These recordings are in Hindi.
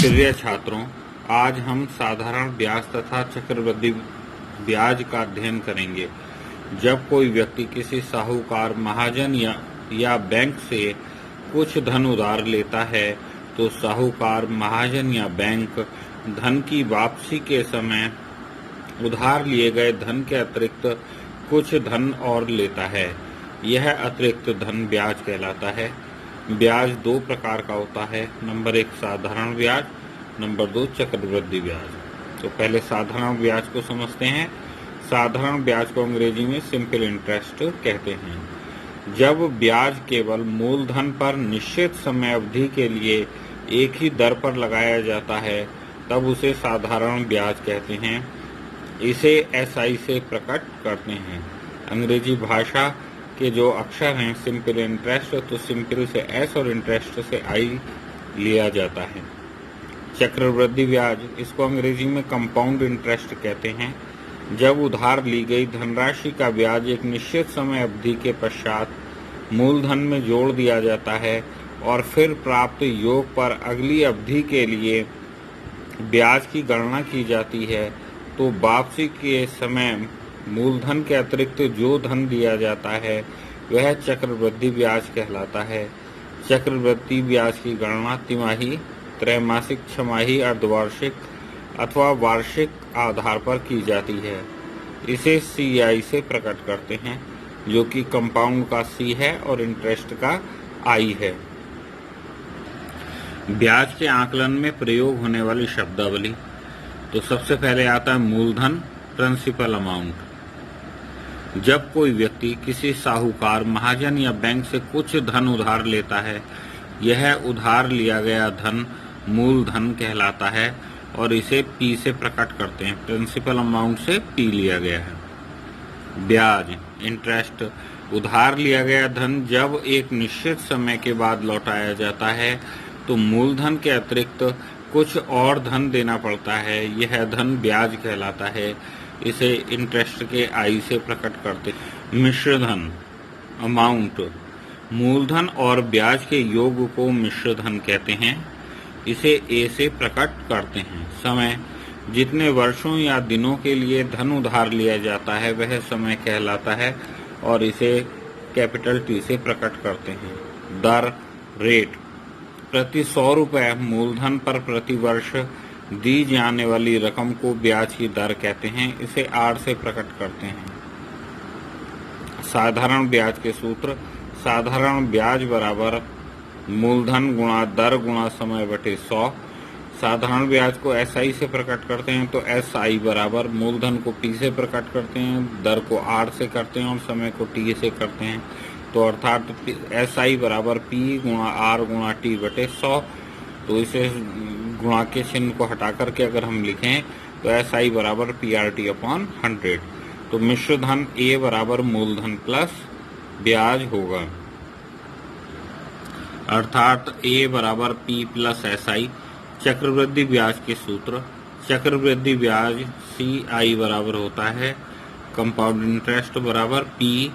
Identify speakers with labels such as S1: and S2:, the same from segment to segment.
S1: प्रिय छात्रों, आज हम साधारण ब्याज तथा चक्रवृद्धि ब्याज का अध्ययन करेंगे। जब कोई व्यक्ति किसी साहूकार, महाजन या बैंक से कुछ धन उधार लेता है तो साहूकार, महाजन या बैंक धन की वापसी के समय उधार लिए गए धन के अतिरिक्त कुछ धन और लेता है। यह अतिरिक्त धन ब्याज कहलाता है। ब्याज दो प्रकार का होता है। नंबर 1 साधारण ब्याज, नंबर 2 चक्रवृद्धि ब्याज। तो पहले साधारण ब्याज को समझते हैं। साधारण ब्याज को अंग्रेजी में सिंपल इंटरेस्ट कहते हैं। जब ब्याज केवल मूलधन पर निश्चित समय अवधि के लिए एक ही दर पर लगाया जाता है तब उसे साधारण ब्याज कहते हैं। इसे SI से प्रकट करते हैं। अंग्रेजी भाषा के जो अक्षर हैं सिंपल इंटरेस्ट, तो सिंपल से S और इंटरेस्ट से I लिया जाता है। चक्रवृद्धि ब्याज, इसको अंग्रेजी में कंपाउंड इंटरेस्ट कहते हैं। जब उधार ली गई धनराशि का ब्याज एक निश्चित समय अवधि के पश्चात मूलधन में जोड़ दिया जाता है और फिर प्राप्त योग पर अगली अवधि के लिए ब्याज की गणना की जाती है, तो वापसी के समय मूलधन के अतिरिक्त जो धन दिया जाता है वह चक्रवृद्धि ब्याज कहलाता है। चक्रवृद्धि ब्याज की गणना तिमाही, त्रैमासिक, छमाही, अर्धवार्षिक अथवा वार्षिक आधार पर की जाती है। इसे CI से प्रकट करते हैं, जो कि कंपाउंड का C है और इंटरेस्ट का I है। ब्याज के आकलन में प्रयोग होने वाली शब्दावली, तो सबसे पहले आता है मूलधन, प्रिंसिपल अमाउंट। जब कोई व्यक्ति किसी साहूकार, महाजन या बैंक से कुछ धन उधार लेता है, यह उधार लिया गया धन मूलधन कहलाता है और इसे P से प्रकट करते हैं। प्रिंसिपल अमाउंट से P लिया गया है। ब्याज, इंटरेस्ट, उधार लिया गया धन जब एक निश्चित समय के बाद लौटाया जाता है तो मूलधन के अतिरिक्त कुछ और धन देना पड़ता है। यह धन ब्याज कहलाता है। इसे इंटरेस्ट के I से प्रकट करते हैं। मिश्र धन, अमाउंट, मूलधन और ब्याज के योग को मिश्र धन कहते हैं। इसे A से प्रकट करते हैं। समय, जितने वर्षों या दिनों के लिए धन उधार लिया जाता है वह समय कहलाता है और इसे कैपिटल T से प्रकट करते हैं। दर, रेट, प्रति 100 रुपये मूलधन पर प्रति वर्ष दी जाने वाली रकम को ब्याज की दर कहते हैं। इसे R से प्रकट करते हैं। साधारण ब्याज के सूत्र, साधारण ब्याज बराबर मूलधन गुणा दर गुणा समय बटे 100। साधारण ब्याज को SI से प्रकट करते हैं, तो SI बराबर मूलधन को P से प्रकट करते हैं, दर को R से करते हैं और समय को T से करते हैं। तो अर्थात SI बराबर P गुणा R गुणा T बटे 100। तो इसे गुणा के चिन्ह को हटा करके अगर हम लिखें तो SI बराबर PRT अपॉन 100। तो मिश्र धन A बराबर मूलधन प्लस ब्याज होगा, अर्थात A बराबर P प्लस SI। चक्रवृद्धि ब्याज के सूत्र, चक्रवृद्धि ब्याज CI बराबर होता है कंपाउंड इंटरेस्ट बराबर P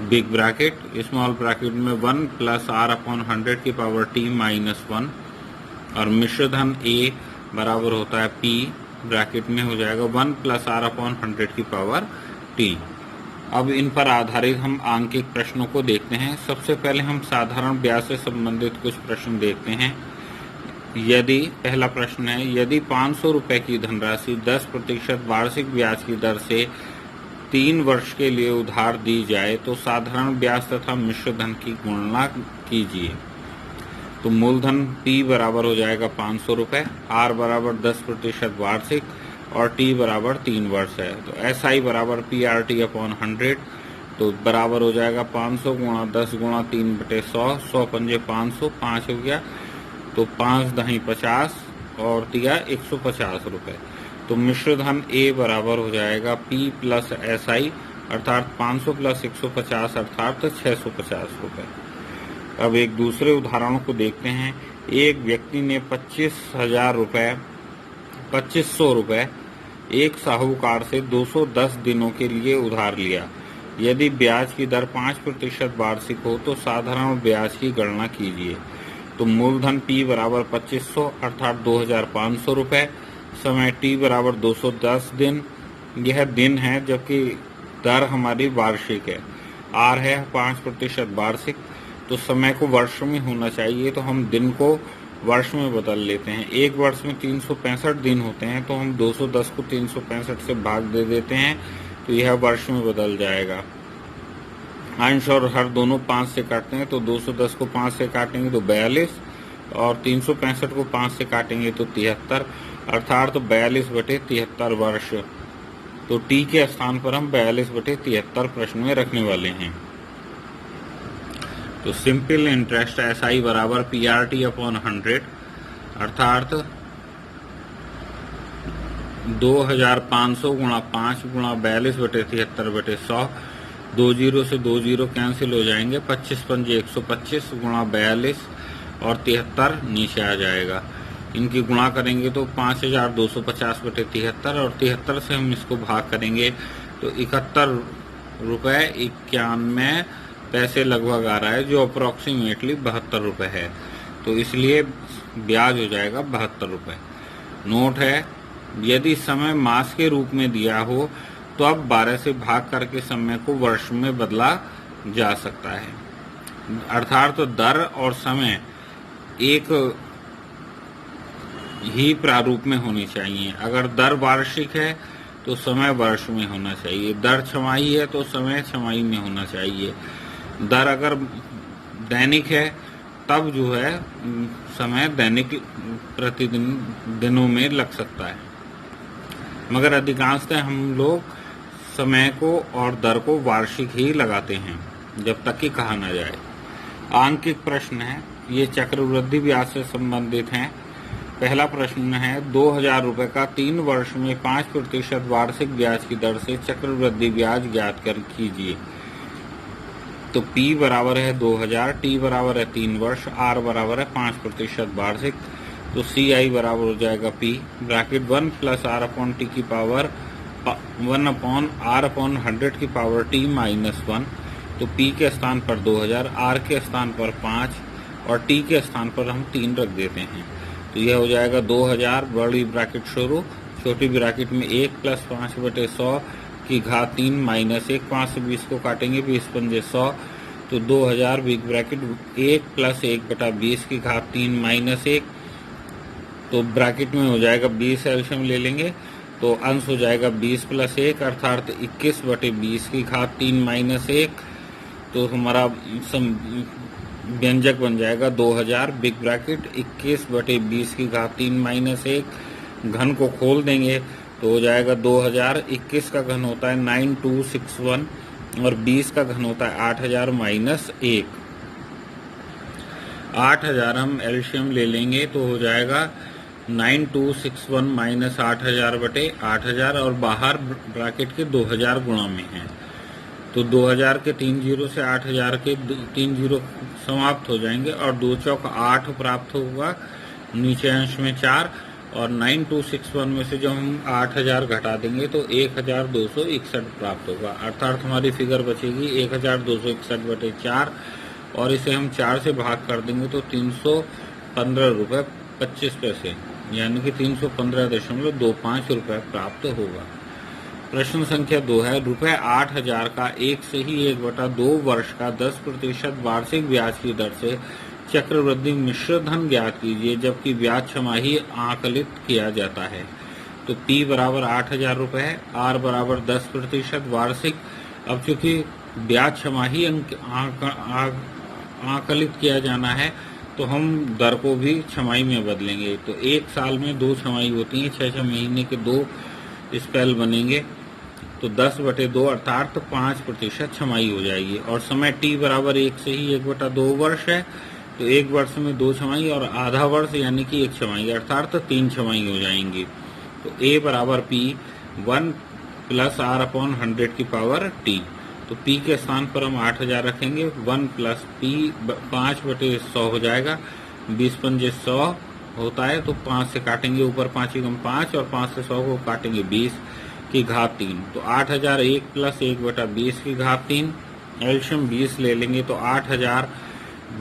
S1: big bracket small bracket में 1 प्लस R अपॉन 100 की पावर T माइनस 1 और मिश्र धन A बराबर होता है P ब्रैकेट में हो जाएगा 1 प्लस R अपॉन 100 की पावर T। अब इन पर आधारित हम आंकिक प्रश्नों को देखते हैं। सबसे पहले हम साधारण ब्याज से संबंधित कुछ प्रश्न देखते हैं। यदि पहला प्रश्न है, यदि 500 रुपये की धनराशि 10% वार्षिक ब्याज की दर से 3 वर्ष के लिए उधार दी जाए तो साधारण ब्याज तथा मिश्र धन की गणना कीजिए। तो मूलधन P बराबर हो जाएगा 500 रुपये, R बराबर 10% वार्षिक और T बराबर 3 वर्ष है। तो SI बराबर PRT अपॉन 100, तो बराबर हो जाएगा 500 गुणा 10 गुणा 3 बटे 100, 100 पंजे 500, 5 हो गया तो 5 दही 50 और दिया 150 रुपये। तो मिश्र धन A बराबर हो जाएगा P प्लस SI अर्थात 500 प्लस 150 अर्थात 650 रुपये। अब एक दूसरे उदाहरण को देखते हैं। एक व्यक्ति ने 2500 रुपये एक साहूकार से 210 दिनों के लिए उधार लिया। यदि ब्याज की दर 5% वार्षिक हो तो साधारण ब्याज की गणना कीजिए। तो मूलधन P बराबर 2500 अर्थात 2500 रुपये, समय T बराबर 210 दिन, यह दिन है, जबकि दर हमारी वार्षिक है। R है 5% वार्षिक, तो समय को वर्ष में होना चाहिए, तो हम दिन को वर्ष में बदल लेते हैं। एक वर्ष में 365 दिन होते हैं, तो हम 210 को 365 से भाग दे देते हैं, तो यह वर्ष में बदल जाएगा। अंश और हर दोनों 5 से काटते हैं, तो 210 को 5 से काटेंगे तो 42, और 365 को 5 से काटेंगे तो 73, अर्थात 42/73 वर्ष। तो T के स्थान पर हम 42/73 प्रश्न में रखने वाले हैं। तो सिंपल इंटरेस्ट SI बराबर PRT/100 अर्थात 2500 गुणा 5 गुणा 42/73/100, 2 जीरो से 2 जीरो कैंसिल हो जाएंगे, 25×5 125 गुणा 42 और 73 नीचे आ जाएगा। इनकी गुणा करेंगे तो 5250/73, और 73 से हम इसको भाग करेंगे तो 71 रुपये 91 पैसे लगभग आ रहा है, जो अप्रोक्सीमेटली 72 रुपये है। तो इसलिए ब्याज हो जाएगा 72 रुपये। नोट है, यदि समय मास के रूप में दिया हो तो अब 12 से भाग करके समय को वर्ष में बदला जा सकता है, अर्थात तो दर और समय एक ही प्रारूप में होनी चाहिए। अगर दर वार्षिक है तो समय वर्ष में होना चाहिए, दर छमाही है तो समय छमाही में होना चाहिए, दर अगर दैनिक है तब जो है समय दैनिक प्रतिदिन दिनों में लग सकता है, मगर अधिकांशतः हम लोग समय को और दर को वार्षिक ही लगाते हैं जब तक कि कहा न जाए। आंकिक प्रश्न है, ये चक्रवृद्धि ब्याज से संबंधित हैं। पहला प्रश्न है 2000 रुपये का 3 वर्ष में 5% वार्षिक ब्याज की दर से चक्रवृद्धि ब्याज ज्ञात कर कीजिए। तो P बराबर है 2000, T बराबर है 3 वर्ष, R बराबर है 5% वार्षिक, तो CI बराबर हो जाएगा P ब्रैकेट 1 + R/T की पावर 1/R/100 की पावर T -1। तो P के स्थान पर 2000, R के स्थान पर 5 और T के स्थान पर हम 3 रख देते हैं। तो यह हो जाएगा 2000 बड़ी ब्रैकेट शुरू, छोटी ब्रैकेट में 1 + 5/100 की घात 3 -1, 5 से 20 को काटेंगे, 20×5 100, तो 2000 बिग ब्रैकेट 1 + 1/20 की घात 3 -1, तो ब्रैकेट में हो जाएगा 20, एलसीएम ले लेंगे तो अंश हो जाएगा 20 + 1 अर्थात 21/20 की घात 3 -1, तो हमारा व्यंजक बन जाएगा 2000 बिग ब्रैकेट 21/20 की घात 3 -1, घन को खोल देंगे तो हो जाएगा 2000, 21 का घन होता है 9261 और 20 का घन होता है 8000 - 1। 8000 हम एलसीएम ले लेंगे तो हो जाएगा 9261 - 8000/8000 और बाहर ब्रैकेट के 2000 गुणा में है, तो 2000 के 3 जीरो से 8000 के 3 जीरो समाप्त हो जाएंगे और 2 चौक 8 प्राप्त होगा, नीचे अंश में 4, और 9261 में से जब हम 8000 घटा देंगे तो 1261 प्राप्त होगा, अर्थात हमारी फिगर बचेगी 1261/4, और इसे हम 4 से भाग कर देंगे तो 315 रुपये 25 पैसे यानी कि 315.25 रुपये प्राप्त होगा। प्रश्न संख्या 2 है, रुपये 8000 का 1 से ही 1/2 वर्ष का 10% वार्षिक ब्याज की दर से चक्रवृद्धि मिश्र धन ज्ञात कीजिए, जबकि ब्याज छमाही आकलित किया जाता है। तो P बराबर 8000 रुपये, R बराबर 10% वार्षिक। अब चूंकि ब्याज छमाही आकलित किया जाना है तो हम दर को भी छमाही में बदलेंगे, तो एक साल में 2 छमाही होती हैं, 6 महीने के 2 स्पेल बनेंगे, तो 10/2 अर्थात 5% छमाही हो जाएगी, और समय T बराबर 1 से ही 1/2 वर्ष है, तो 1 वर्ष में 2 छमाही और आधा वर्ष यानी कि 1 छमाही अर्थात 3 छमाही हो जाएंगी। तो A बराबर P 1 + R/100 की पावर T, तो P के स्थान पर हम 8000 रखेंगे, 1 + P 5/100 हो जाएगा, 20×5 100 होता है, तो 5 से काटेंगे, ऊपर 5 × 5 और 5 से 100 को काटेंगे 20 की घात 3, तो 8000 1 + 1/20 की घात 3, एलसीएम 20 ले लेंगे तो 8000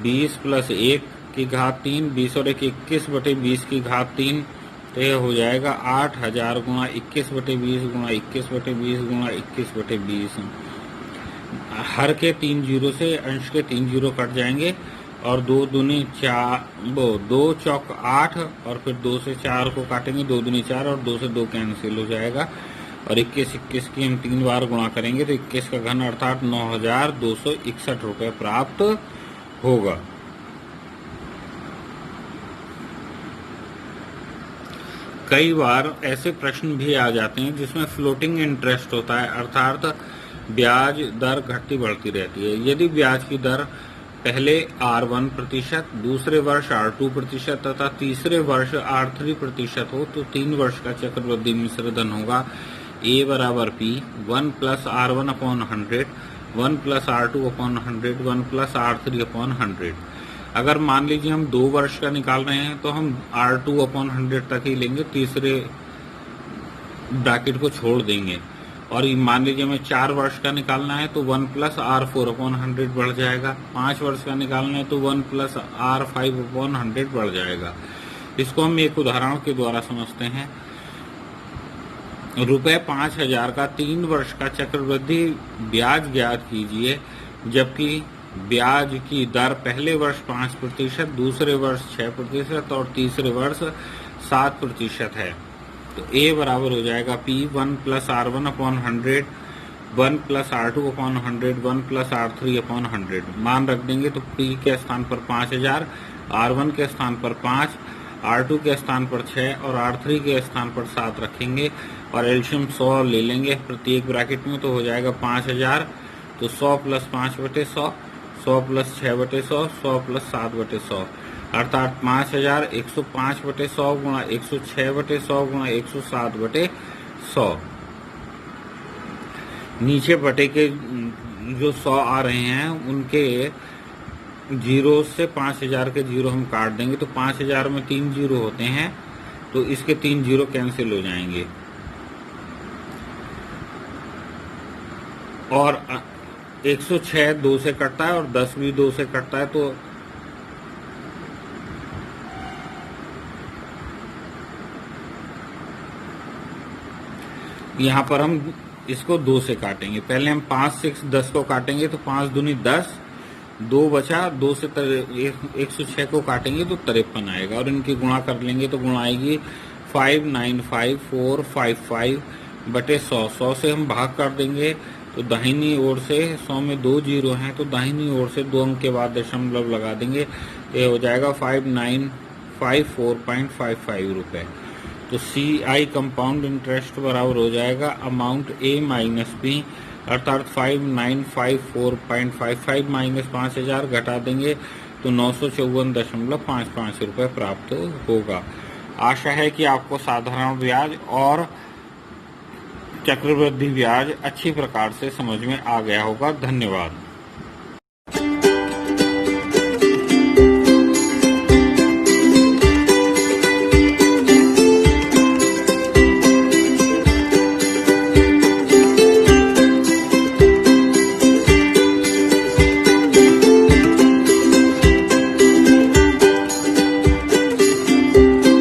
S1: 20 + 1 की घात 3, 20 और 21 बटे 20 की घात 3, तो यह हो जाएगा 8000 गुणा 21 बटे 20 गुणा 21 बटे 20 गुणा 21 बटे 20। हर के 3 जीरो से अंश के 3 जीरो कट जाएंगे और 2 दूनी 4, 2 चौक 8 और फिर 2 से 4 को काटेंगे, 2 दूनी 4 और 2 से 2 कैंसिल हो जाएगा और 21 की हम 3 बार गुणा करेंगे तो 21 का घन अर्थात 9261 रुपये प्राप्त होगा। कई बार ऐसे प्रश्न भी आ जाते हैं जिसमें फ्लोटिंग इंटरेस्ट होता है, अर्थात ब्याज दर घटती बढ़ती रहती है। यदि ब्याज की दर पहले R1%, दूसरे वर्ष R2% तथा तीसरे वर्ष R3% हो तो 3 वर्ष का चक्रवृद्धि मिश्र धन होगा A बराबर P 1 + R1/100, 1 + R2/100, 1 + R3/100। अगर मान लीजिए हम 2 वर्ष का निकाल रहे हैं तो हम R2/100 तक ही लेंगे, तीसरे ब्रैकेट को छोड़ देंगे। और मान लीजिए हमें 4 वर्ष का निकालना है तो 1 + R4/100 बढ़ जाएगा, 5 वर्ष का निकालना है तो 1 + R5/100 बढ़ जाएगा। इसको हम एक उदाहरण के द्वारा समझते हैं। रुपये 5000 का 3 वर्ष का चक्रवृद्धि ब्याज ज्ञात कीजिए, जबकि ब्याज की दर पहले वर्ष 5%, दूसरे वर्ष 6% और तीसरे वर्ष 7% है। तो A बराबर हो जाएगा P 1 + R1/100, 1 + R2/100, 1 + R3/100। मान रख देंगे तो P के स्थान पर 5000, R1 के स्थान पर 5, R2 के स्थान पर 6 और R3 के स्थान पर 7 रखेंगे और एल्शियम 100 ले लेंगे प्रत्येक ब्रैकेट में, तो हो जाएगा 5000, तो 100 + 5/100, 100 + 6/100, 100 + 7/100 अर्थात 5000 105/100 गुणा 106/100 गुणा 107/100। नीचे बटे के जो 100 आ रहे हैं उनके जीरो से 5000 के जीरो हम काट देंगे, तो 5000 में 3 जीरो होते हैं तो इसके 3 जीरो कैंसिल हो जाएंगे और 106 2 से कटता है और 10 भी 2 से कटता है, तो यहाँ पर हम इसको 2 से काटेंगे। पहले हम 5 6 10 को काटेंगे तो 5 दूनी 10, 2 बचा, 2 से 106 को काटेंगे तो 53 आएगा और इनकी गुणा कर लेंगे तो गुणा आएगी 595455/100। 100 से हम भाग कर देंगे तो दाहिनी ओर से 100 में 2 जीरो हैं तो दाहिनी ओर से 2 अंक के बाद दशमलव लगा देंगे, तो ये हो जाएगा 5954.55 रुपये। तो CI कंपाउंड इंटरेस्ट बराबर हो जाएगा अमाउंट A - B अर्थात 5954.55 माइनस 5000 घटा देंगे तो 954.55 रुपये प्राप्त होगा। आशा है कि आपको साधारण ब्याज और चक्रवृद्धि ब्याज अच्छी प्रकार से समझ में आ गया होगा। धन्यवाद।